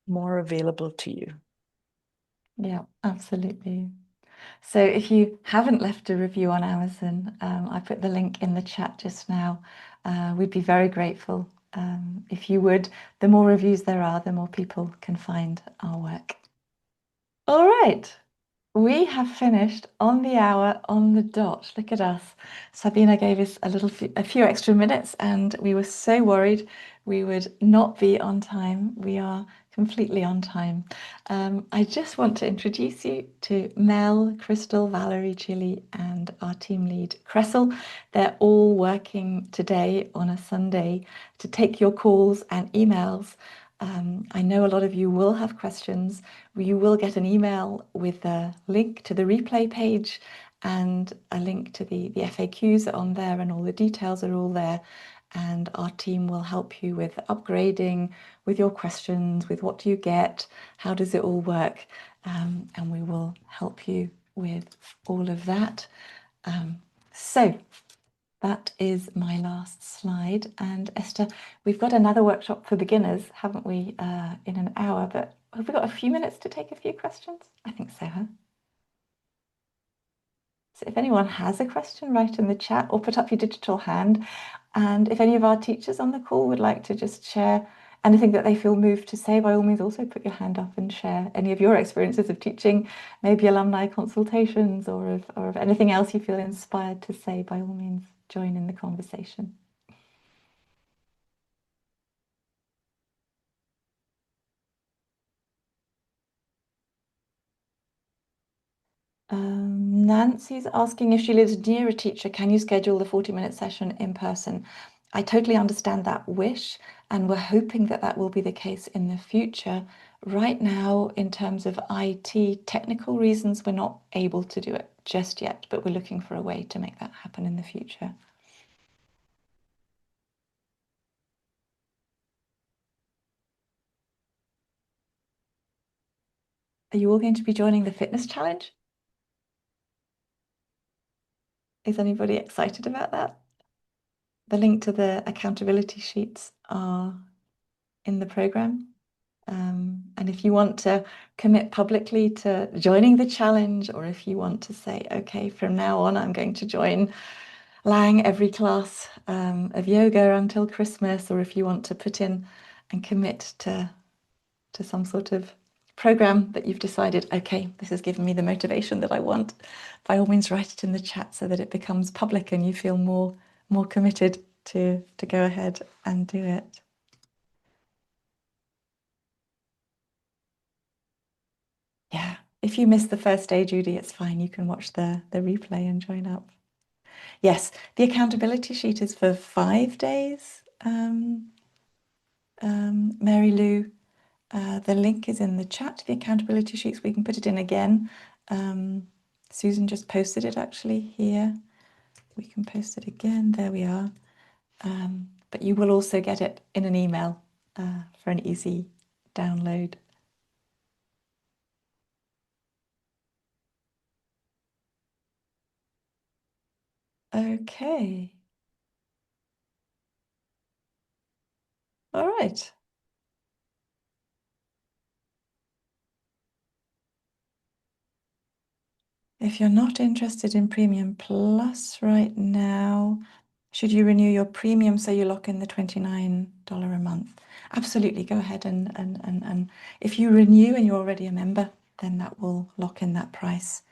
more available to you. Yeah, absolutely. So if you haven't left a review on Amazon, I put the link in the chat just now. We'd be very grateful if you would. The more reviews there are, the more people can find our work. All right. We have finished on the hour, on the dot. Look at us. Sabina gave us a few extra minutes, and we were so worried we would not be on time. We are completely on time. I just want to introduce you to Mel, Crystal, Valerie, Chili, and our team lead, Cressel. They're all working today on a Sunday to take your calls and emails. I know a lot of you will have questions. You will get an email with a link to the replay page and a link to the FAQs are on there, and all the details are all there. And our team will help you with upgrading, with your questions, with what do you get, how does it all work, and we will help you with all of that. So that is my last slide. And Esther, we've got another workshop for beginners, haven't we, in an hour? But have we got a few minutes to take a few questions? I think so, huh? So if anyone has a question, write in the chat or put up your digital hand. And if any of our teachers on the call would like to just share anything that they feel moved to say, by all means, also put your hand up and share any of your experiences of teaching, maybe alumni consultations or of anything else you feel inspired to say. By all means, join in the conversation. Nancy's asking if she lives near a teacher, can you schedule the 40-minute session in person? I totally understand that wish, and we're hoping that that will be the case in the future. Right now, in terms of IT technical reasons, we're not able to do it just yet, but we're looking for a way to make that happen in the future. Are you all going to be joining the fitness challenge? Is anybody excited about that? The link to the accountability sheets are in the program. And if you want to commit publicly to joining the challenge, or if you want to say, okay, from now on, I'm going to join Lang every class of yoga until Christmas, or if you want to put in and commit to some sort of program that you've decided, okay, this has given me the motivation that I want, by all means, write it in the chat so that it becomes public and you feel more committed to go ahead and do it. Yeah, if you missed the first day, Judy, it's fine. You can watch the replay and join up. Yes, the accountability sheet is for 5 days. Mary Lou, the link is in the chat, the accountability sheets. We can put it in again. Susan just posted it actually here. We can post it again. There we are. But you will also get it in an email for an easy download. Okay. All right. If you're not interested in Premium Plus right now, should you renew your premium so you lock in the $29 a month? Absolutely, go ahead and if you renew and you're already a member, then that will lock in that price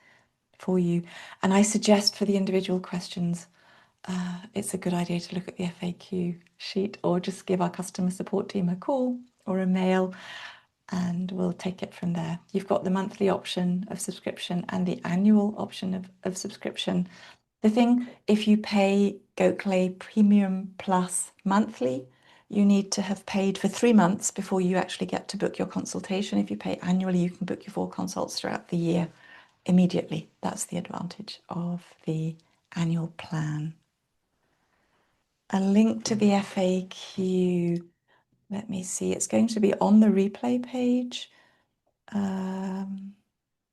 for you. And I suggest for the individual questions, it's a good idea to look at the FAQ sheet or just give our customer support team a call or a mail, and we'll take it from there. You've got the monthly option of subscription and the annual option of subscription. The thing, if you pay Gokhale Premium Plus monthly, you need to have paid for 3 months before you actually get to book your consultation. If you pay annually, you can book your 4 consults throughout the year immediately. That's the advantage of the annual plan. A link to the FAQ. Let me see, it's going to be on the replay page. And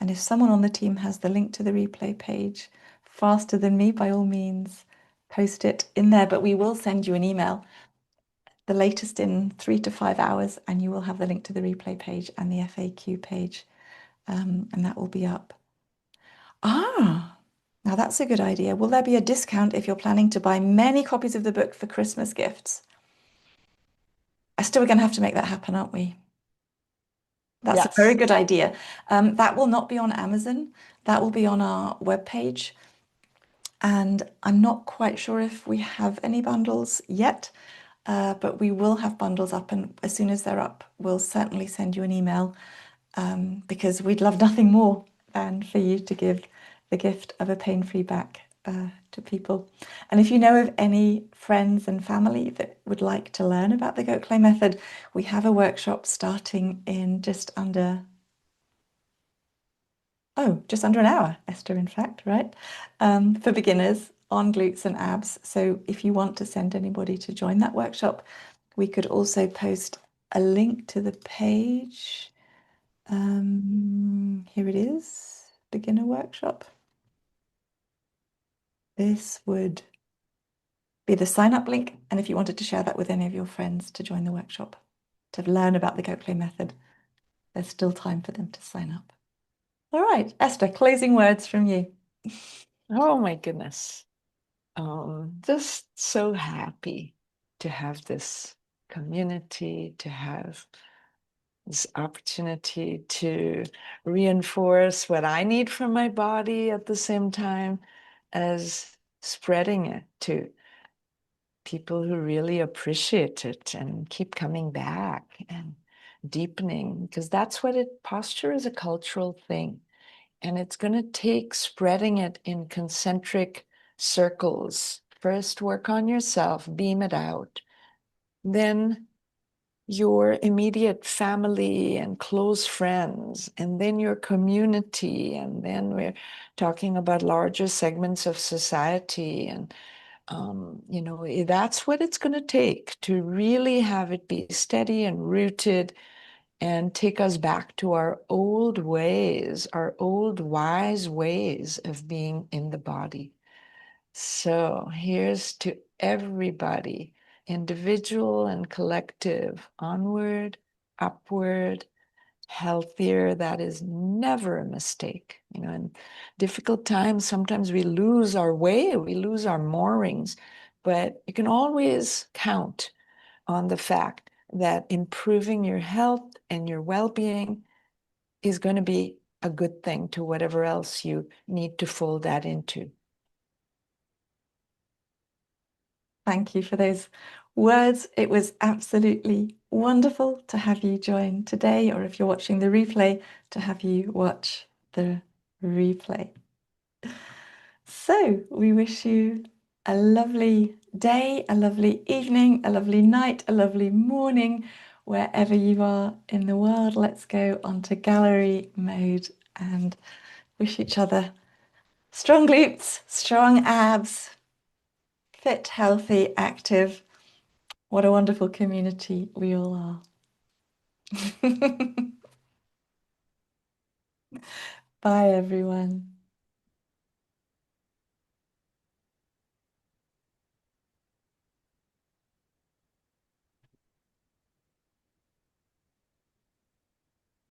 if someone on the team has the link to the replay page faster than me, by all means, post it in there. But we will send you an email, the latest in 3 to 5 hours, and you will have the link to the replay page and the FAQ page and that will be up. Ah, now that's a good idea. Will there be a discount if you're planning to buy many copies of the book for Christmas gifts? Esther, we're going to have to make that happen, aren't we? That's a very Yes. good idea. That will not be on Amazon. That will be on our webpage. And I'm not quite sure if we have any bundles yet, but we will have bundles up. And as soon as they're up, we'll certainly send you an email because we'd love nothing more than for you to give the gift of a pain-free back to people. And if you know of any friends and family that would like to learn about the Gokhale method, we have a workshop starting in just under an hour, Esther, in fact, right? For beginners on glutes and abs. So if you want to send anybody to join that workshop, we could also post a link to the page. Here it is, beginner workshop. This would be the sign up link. And if you wanted to share that with any of your friends to join the workshop, to learn about the Gokhale method, there's still time for them to sign up. All right, Esther, closing words from you. Oh my goodness. Just so happy to have this community, to have this opportunity to reinforce what I need from my body at the same time as spreading it to people who really appreciate it and keep coming back and deepening, because that's what posture is, a cultural thing. And it's going to take spreading it in concentric circles. First, work on yourself, beam it out. Then your immediate family and close friends, and then your community. And then we're talking about larger segments of society. And, that's what it's going to take to really have it be steady and rooted and take us back to our old ways, our old wise ways of being in the body. So here's to everybody, individual and collective, onward, upward, healthier. That is never a mistake. In difficult times, sometimes we lose our way, we lose our moorings, but you can always count on the fact that improving your health and your well-being is going to be a good thing to whatever else you need to fold that into. Thank you for those words. It was absolutely wonderful to have you join today, or if you're watching the replay, to have you watch the replay. So we wish you a lovely day, a lovely evening, a lovely night, a lovely morning, wherever you are in the world. Let's go onto gallery mode and wish each other strong glutes, strong abs, fit, healthy, active. What a wonderful community we all are. Bye, everyone.